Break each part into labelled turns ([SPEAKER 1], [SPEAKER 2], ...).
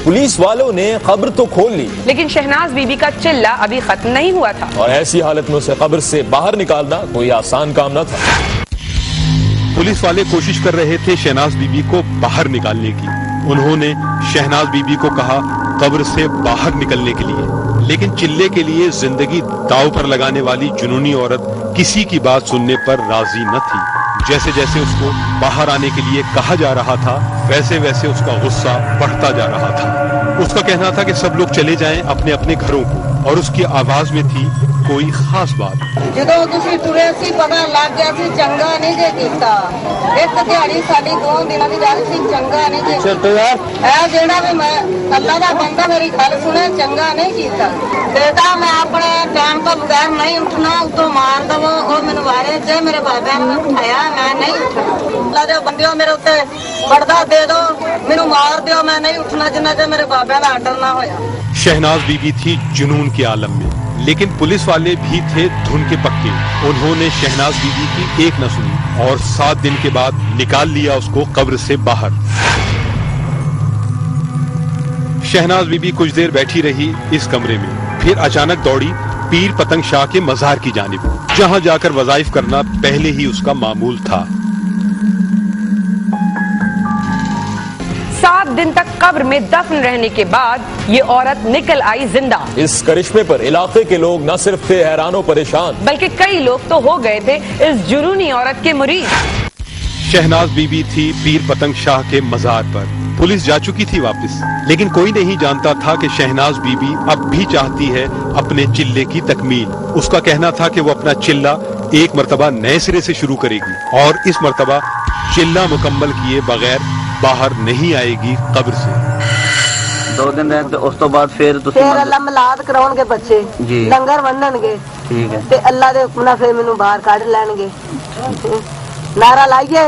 [SPEAKER 1] Police वालों ने कब्र तो खोल ली,
[SPEAKER 2] लेकिन शहनाज बीबी का चिल्ला अभी खत्म नहीं हुआ था
[SPEAKER 1] और ऐसी हालत में उसे कब्र से बाहर निकालना कोई आसान काम न था।
[SPEAKER 3] पुलिस वाले कोशिश कर रहे थे शहनाज बीबी को बाहर निकालने की। उन्होंने शहनाज बीबी को कहा कब्र से बाहर निकलने के लिए, लेकिन चिल्ले के लिए जिंदगी दांव पर लगाने वाली जुनूनी औरत किसी की बात सुनने पर राजी न थी। जैसे जैसे उसको बाहर आने के लिए कहा जा रहा था, वैसे वैसे उसका गुस्सा बढ़ता जा रहा था। उसका कहना था कि सब लोग चले जाएं अपने अपने घरों को, और उसकी आवाज में थी कोई खास बात।
[SPEAKER 4] ਜਦੋਂ ਤੁਸੀਂ ਟੁਰੇ ਸੀ ਪਤਾ ਲੱਗ ਗਿਆ ਸੀ ਚੰਗਾ ਨਹੀਂ ਜੇ ਕੀਤਾ। ਇੱਕ ਦਿਹਾੜੀ ਸਾਡੀ 2 ਦਿਨਾਂ ਦੀ ਗੱਲ ਸੀ, ਚੰਗਾ ਨਹੀਂ ਜੇ ਕੀਤਾ। ਇਹ ਜਿਹੜਾ ਵੀ ਮੈਂ ਅੱਲਾ ਦਾ ਬੰਦਾ ਮੇਰੀ ਗੱਲ ਸੁਣੇ, ਚੰਗਾ ਨਹੀਂ ਕੀਤਾ। ਬੇਟਾ ਮੈਂ ਆਪਣੇ ਟਾਈਮ ਤੋਂ ਬਗੈਰ ਨਹੀਂ ਉੱਠਣਾ, ਉਤੋਂ ਮਾਰ ਦਵੋ ਉਹ ਮੈਨੂੰ ਵਾਰੇ ਜੇ ਮੇਰੇ ਬਾਬਿਆਂ ਨੇ ਉਠਾਇਆ ਮੈਂ ਨਹੀਂ ਉੱਠਣਾ। ਅੱਲਾ ਦੇ ਬੰਦਿਓ ਮੇਰੇ ਉੱਤੇ ਪਰਦਾ ਦੇ ਦਿਓ, ਮੈਨੂੰ ਮਾਰ ਦਿਓ, ਮੈਂ ਨਹੀਂ ਉੱਠਣਾ ਜਿੰਨਾ ਚਿਰ ਮੇਰੇ ਬਾਬਿਆਂ ਦਾ ਆਰਡਰ ਨਾ ਹੋਇਆ।
[SPEAKER 3] शहनाज बीबी थी जुनून के आलम में, लेकिन पुलिस वाले भी थे धुन के पक्के। उन्होंने शहनाज बीबी की एक न सुनी और 7 दिन के बाद निकाल लिया उसको कब्र से बाहर। शहनाज बीबी कुछ देर बैठी रही इस कमरे में, फिर अचानक दौड़ी पीर पतंग शाह के मज़ार की जानिब, जहां जाकर वज़ाइफ करना पहले ही उसका मामूल था।
[SPEAKER 2] 7 दिन तक कब्र में दफन रहने के बाद ये औरत निकल आई जिंदा।
[SPEAKER 1] इस करिश्मे पर इलाके के लोग न सिर्फ थे हैरान और परेशान,
[SPEAKER 2] बल्कि कई लोग तो हो गए थे इस जुनूनी औरत के मुरीद।
[SPEAKER 3] शहनाज बीबी थी पीर पतंग शाह के मज़ार पर। पुलिस जा चुकी थी वापस, लेकिन कोई नहीं जानता था कि शहनाज बीबी अब भी चाहती है अपने चिल्ले की तकमील। उसका कहना था कि वो अपना चिल्ला एक मर्तबा नए सिरे से शुरू करेगी, और इस मर्तबा चिल्ला मुकम्मल किए बगैर बाहर नहीं आएगी कब्र से।
[SPEAKER 5] 2 दिन रहे तो उस तो बाद फिर
[SPEAKER 4] ਅੱਲਾ ਮਿਲਾਦ ਕਰਾਉਣਗੇ ਬੱਚੇ,
[SPEAKER 5] ਜੀ।
[SPEAKER 4] ਲੰਗਰ ਵੰਡਣਗੇ,
[SPEAKER 5] ठीक है।
[SPEAKER 4] ਤੇ ਅੱਲਾ ਦੇ ਹੁਕਮ ਨਾਲ ਫਿਰ ਮੈਨੂੰ ਬਾਹਰ ਕੱਢ ਲੈਣਗੇ। ਨਾਰਾ ਲਾਈਏ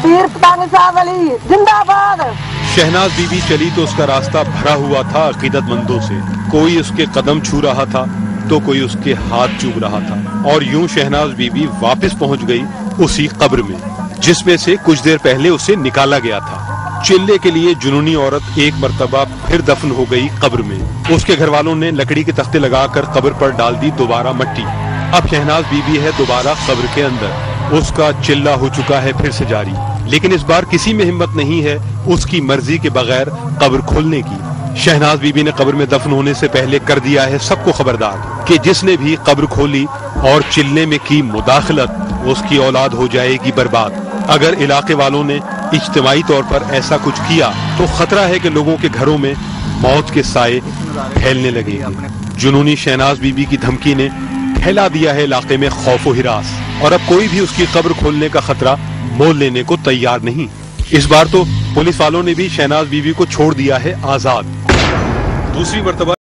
[SPEAKER 4] ਪੀਰ ਪਤੰਗ ਸ਼ਾਹ ਵਾਲੀ जिंदाबाद।
[SPEAKER 3] शहनाज बीबी चली तो उसका रास्ता भरा हुआ था अकीदतमंदों से। कोई उसके कदम छू रहा था तो कोई उसके हाथ चूम रहा था, और यूं शहनाज बीबी वापस पहुंच गई उसी कब्र में जिसमें से कुछ देर पहले उसे निकाला गया था। चिल्ले के लिए जुनूनी औरत एक मर्तबा फिर दफन हो गई कब्र में। उसके घर वालों ने लकड़ी के तख्ते लगाकर कब्र पर डाल दी दोबारा मिट्टी। अब शहनाज बीबी है दोबारा कब्र के अंदर। उसका चिल्ला हो चुका है फिर से जारी, लेकिन इस बार किसी में हिम्मत नहीं है उसकी मर्जी के बगैर कब्र खोलने की। शहनाज बीबी ने कब्र में दफन होने से पहले कर दिया है सबको खबरदार कि जिसने भी कब्र खोली और चिल्ले में की मुदाखलत, उसकी औलाद हो जाएगी बर्बाद। अगर इलाके वालों ने इज्तिमाई तौर पर ऐसा कुछ किया तो खतरा है कि लोगों के घरों में मौत के साए फैलने लगेंगे। जुनूनी शहनाज बीबी की धमकी ने फैला दिया है इलाके में खौफ व हिरास, और अब कोई भी उसकी कब्र खोलने का खतरा मोल लेने को तैयार नहीं। इस बार तो पुलिस वालों ने भी शहनाज बीबी को छोड़ दिया है आजाद। दूसरी मर्तबा